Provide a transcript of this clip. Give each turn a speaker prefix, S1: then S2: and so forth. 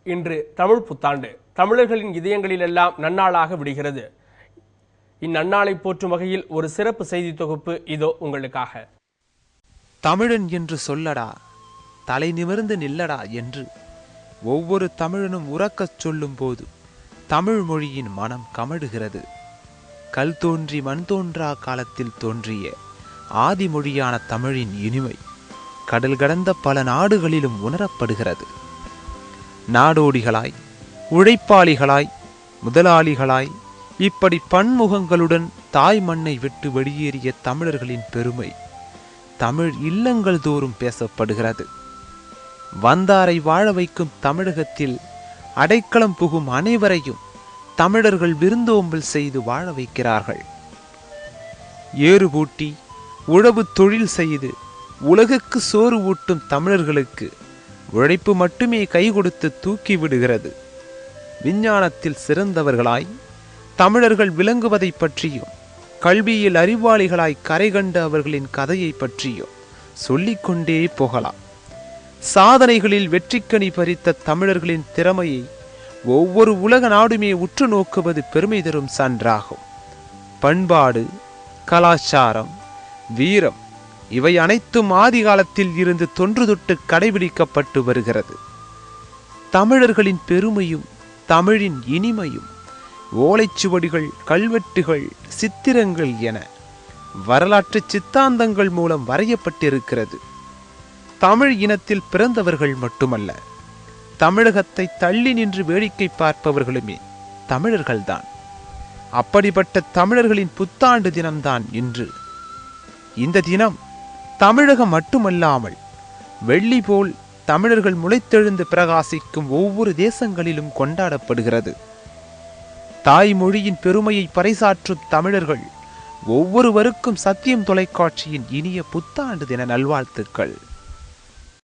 S1: இன்று தமிழ் புத்தாண்டு. தமிழர்களின் இதயங்களிலெல்லாம் நன்னாளாக விடுகிறது. இந்நன்னாளை போற்றும் வகையில் ஒரு சிறப்பு செய்தி தொகுப்பு இதோ உங்களுக்காக.
S2: தமிழன் என்று சொல்லடா, தலை நிமிர்ந்து நில்லடா என்று ஒவ்வொரு தமிழனும் உறக்கச் சொல்லும் போது தமிழ் மொழியின் மனம் கமடுகிறது. கல் தோன்றி மண் தோன்றா காலத்தில் தோன்றிய ஆதிமொழியான தமிழின் இனிமை கடல் கடந்த பல நாடுகளிலும் உணரப்படுகிறது. நாடோடிகளாய், உழைப்பாளிகளாய், முதலாளிகளாய், இப்படி பன்முகங்களுடன் தாய் மண்ணை விட்டு வெளியேறிய தமிழர்களின் பெருமை தமிழ் இல்லங்கள் தோறும் பேசப்படுகிறது. வந்தாரை வாழ வைக்கும் தமிழகத்தில் அடைக்கலம் புகும் அனைவரையும் தமிழர்கள் விருந்தோம்பல் செய்து வாழ வைக்கிறார்கள். ஏறு பூட்டி உழவு தொழில் செய்து உலகுக்கு சோறு ஊட்டும் தமிழர்களுக்கு உழைப்பு மட்டுமே கை கொடுத்து தூக்கி விடுகிறது. விஞ்ஞானத்தில் சிறந்தவர்களாய் தமிழர்கள் விளங்குவதை பற்றியும், கல்வியில் அறிவாளிகளாய் கரை கண்ட அவர்களின் கதையை பற்றியும் சொல்லிக்கொண்டே போகலாம். சாதனைகளில் வெற்றிக்கனி பறித்த தமிழர்களின் திறமையை ஒவ்வொரு உலக நாடுமே உற்று நோக்குவது பெருமை தரும் சான்றாகும். பண்பாடு, கலாச்சாரம், வீரம் இவை அனைத்தும் ஆதி காலத்தில் இருந்து தொன்று தொட்டு கடைபிடிக்கப்பட்டு வருகிறது. தமிழர்களின் பெருமையும் தமிழின் இனிமையும் ஓலைச்சுவடிகள், கல்வெட்டுகள், சித்திரங்கள் என வரலாற்று சித்தாந்தங்கள் மூலம் வரையப்பட்டிருக்கிறது. தமிழ் இனத்தில் பிறந்தவர்கள் மட்டுமல்ல, தமிழகத்தை தள்ளி நின்று வேடிக்கை பார்ப்பவர்களுமே தமிழர்கள்தான். அப்படிப்பட்ட தமிழர்களின் புத்தாண்டு தினம்தான் இன்று. இந்த தினம் தமிழகம் மட்டுமல்லாமல் வெள்ளி போல் தமிழர்கள் முளைத்தெழுந்து பிரகாசிக்கும் ஒவ்வொரு தேசங்களிலும் கொண்டாடப்படுகிறது. தாய்மொழியின் பெருமையை பறைசாற்றும் தமிழர்கள் ஒவ்வொருவருக்கும் சத்தியம் தொலைக்காட்சியின் இனிய புத்தாண்டு தின நல்வாழ்த்துக்கள்.